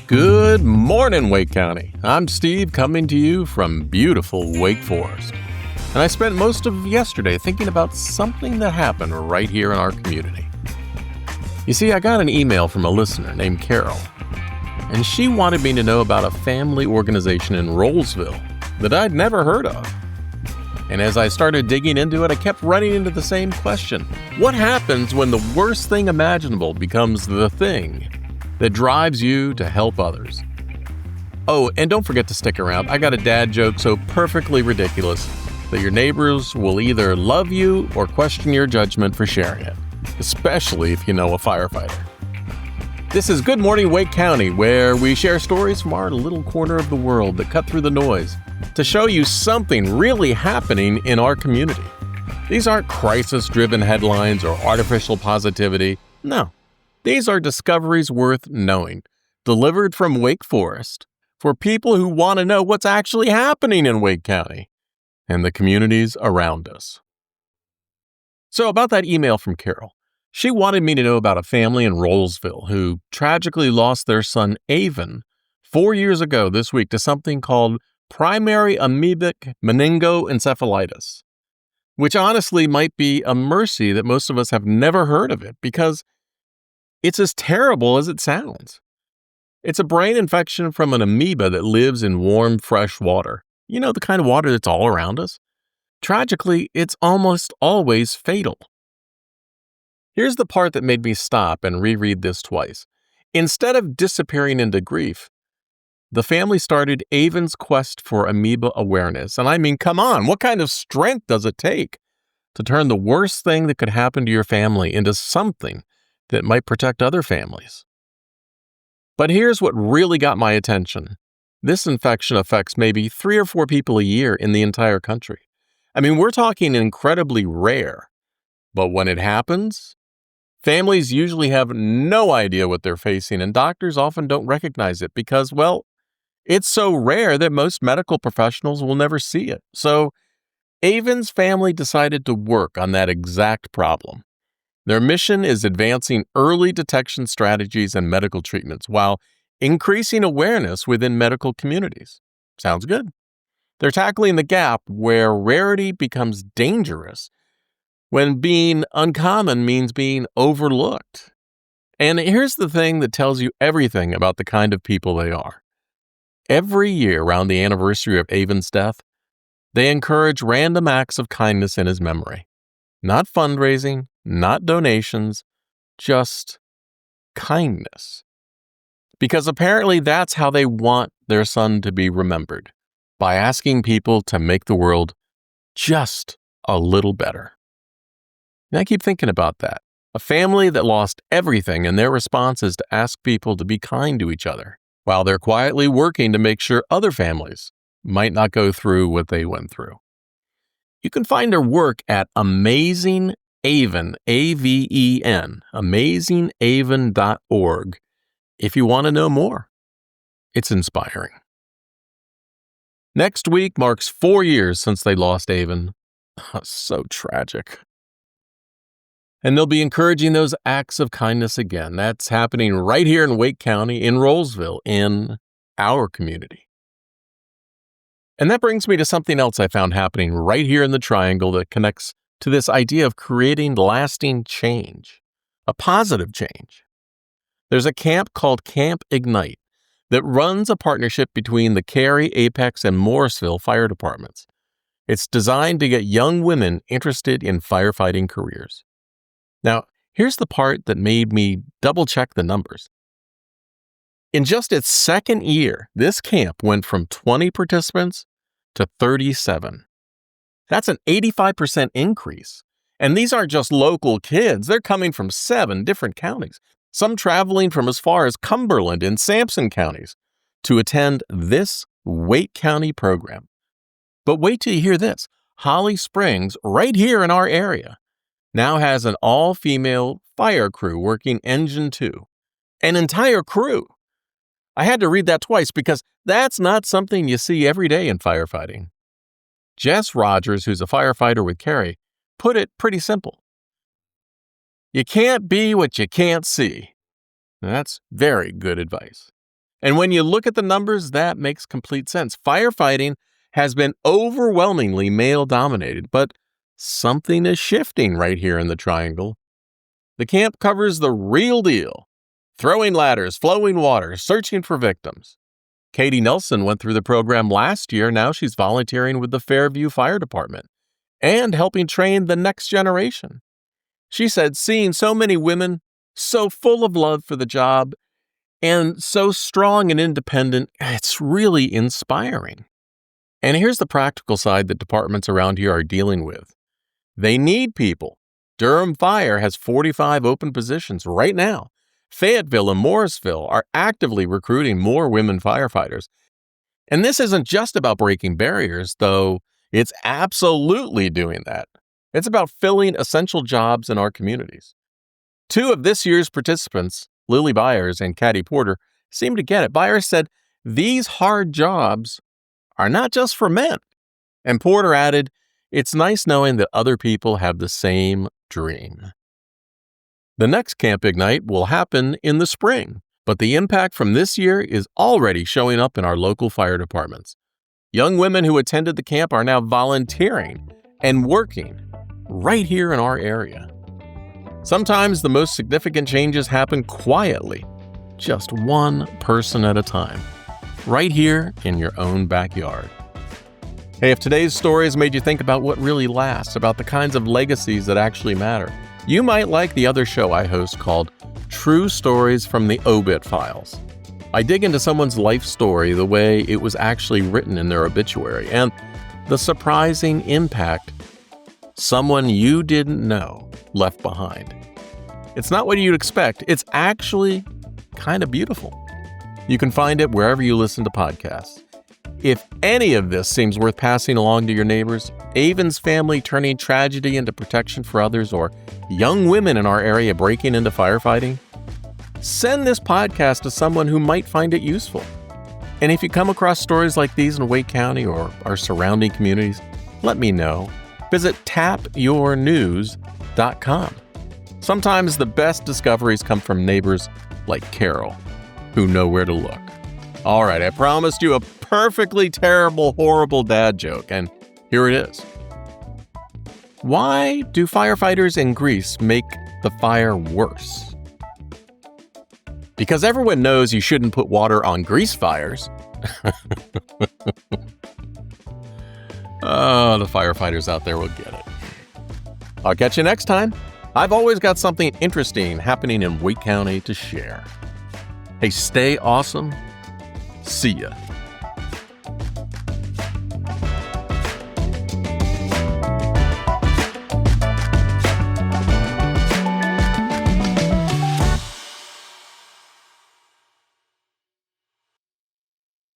Good morning, Wake County. I'm Steve, coming to you from beautiful Wake Forest. And I spent most of yesterday thinking about something that happened right here in our community. You see, I got an email from a listener named Carol, and she wanted me to know about a family organization in Rolesville that I'd never heard of. And as I started digging into it, I kept running into the same question. What happens when the worst thing imaginable becomes the thing that drives you to help others? Oh, and don't forget to stick around. I got a dad joke so perfectly ridiculous that your neighbors will either love you or question your judgment for sharing it, especially if you know a firefighter. This is Good Morning Wake County, where we share stories from our little corner of the world that cut through the noise to show you something really happening in our community. These aren't crisis-driven headlines or artificial positivity. No. These are discoveries worth knowing, delivered from Wake Forest for people who want to know what's actually happening in Wake County and the communities around us. So about that email from Carol, she wanted me to know about a family in Rolesville who tragically lost their son Aven 4 years ago this week to something called primary amoebic meningoencephalitis, which honestly might be a mercy that most of us have never heard of it because it's as terrible as it sounds. It's a brain infection from an amoeba that lives in warm, fresh water. You know, the kind of water that's all around us. Tragically, it's almost always fatal. Here's the part that made me stop and reread this twice. Instead of disappearing into grief, the family started Aven's quest for Amoeba Awareness. And I mean, come on, what kind of strength does it take to turn the worst thing that could happen to your family into something that might protect other families? But here's what really got my attention. This infection affects maybe 3 or 4 people a year in the entire country. I mean, we're talking incredibly rare. But when it happens, families usually have no idea what they're facing, and doctors often don't recognize it because, well, it's so rare that most medical professionals will never see it. So Aven's family decided to work on that exact problem. Their mission is advancing early detection strategies and medical treatments while increasing awareness within medical communities. Sounds good. They're tackling the gap where rarity becomes dangerous when being uncommon means being overlooked. And here's the thing that tells you everything about the kind of people they are. Every year around the anniversary of Aven's death, they encourage random acts of kindness in his memory. Not fundraising, not donations, just kindness. Because apparently that's how they want their son to be remembered, by asking people to make the world just a little better. And I keep thinking about that. A family that lost everything, and their response is to ask people to be kind to each other, while they're quietly working to make sure other families might not go through what they went through. You can find their work at Amazing Aven, A-V-E-N, amazingaven.org, if you want to know more. It's inspiring. Next week marks 4 years since they lost Aven. So tragic. And they'll be encouraging those acts of kindness again. That's happening right here in Wake County, in Rolesville, in our community. And that brings me to something else I found happening right here in the Triangle that connects to this idea of creating lasting change, a positive change. There's a camp called Camp Ignite that runs a partnership between the Cary, Apex, and Morrisville fire departments. It's designed to get young women interested in firefighting careers. Now, here's the part that made me double-check the numbers. In just its second year, this camp went from 20 participants to 37. That's an 85% increase. And these aren't just local kids. They're coming from 7 different counties, some traveling from as far as Cumberland and Sampson counties to attend this Wake County program. But wait till you hear this. Holly Springs, right here in our area, now has an all-female fire crew working Engine 2. An entire crew. I had to read that twice because that's not something you see every day in firefighting. Jess Rogers, who's a firefighter with Cary, put it pretty simple. You can't be what you can't see. That's very good advice. And when you look at the numbers, that makes complete sense. Firefighting has been overwhelmingly male-dominated, but something is shifting right here in the Triangle. The camp covers the real deal: throwing ladders, flowing water, searching for victims. Katie Nelson went through the program last year. Now she's volunteering with the Fairview Fire Department and helping train the next generation. She said seeing so many women so full of love for the job and so strong and independent, it's really inspiring. And here's the practical side that departments around here are dealing with. They need people. Durham Fire has 45 open positions right now. Fayetteville and Morrisville are actively recruiting more women firefighters. And this isn't just about breaking barriers, though it's absolutely doing that. It's about filling essential jobs in our communities. Two of this year's participants, Lily Byers and Caddy Porter, seem to get it. Byers said, "These hard jobs are not just for men." And Porter added, "It's nice knowing that other people have the same dream." The next Camp Ignite will happen in the spring, but the impact from this year is already showing up in our local fire departments. Young women who attended the camp are now volunteering and working right here in our area. Sometimes the most significant changes happen quietly, just one person at a time, right here in your own backyard. Hey, if today's stories made you think about what really lasts, about the kinds of legacies that actually matter, you might like the other show I host called True Stories from the Obit Files. I dig into someone's life story the way it was actually written in their obituary, and the surprising impact someone you didn't know left behind. It's not what you'd expect. It's actually kind of beautiful. You can find it wherever you listen to podcasts. If any of this seems worth passing along to your neighbors, Aven's family turning tragedy into protection for others, or young women in our area breaking into firefighting, send this podcast to someone who might find it useful. And if you come across stories like these in Wake County or our surrounding communities, let me know. Visit tapyournews.com. Sometimes the best discoveries come from neighbors like Carol, who know where to look. All right, I promised you a perfectly terrible, horrible dad joke, and here it is. Why do firefighters in Greece make the fire worse? Because everyone knows you shouldn't put water on grease fires. Oh, the firefighters out there will get it. I'll catch you next time. I've always got something interesting happening in Wake County to share. Hey, stay awesome. See ya.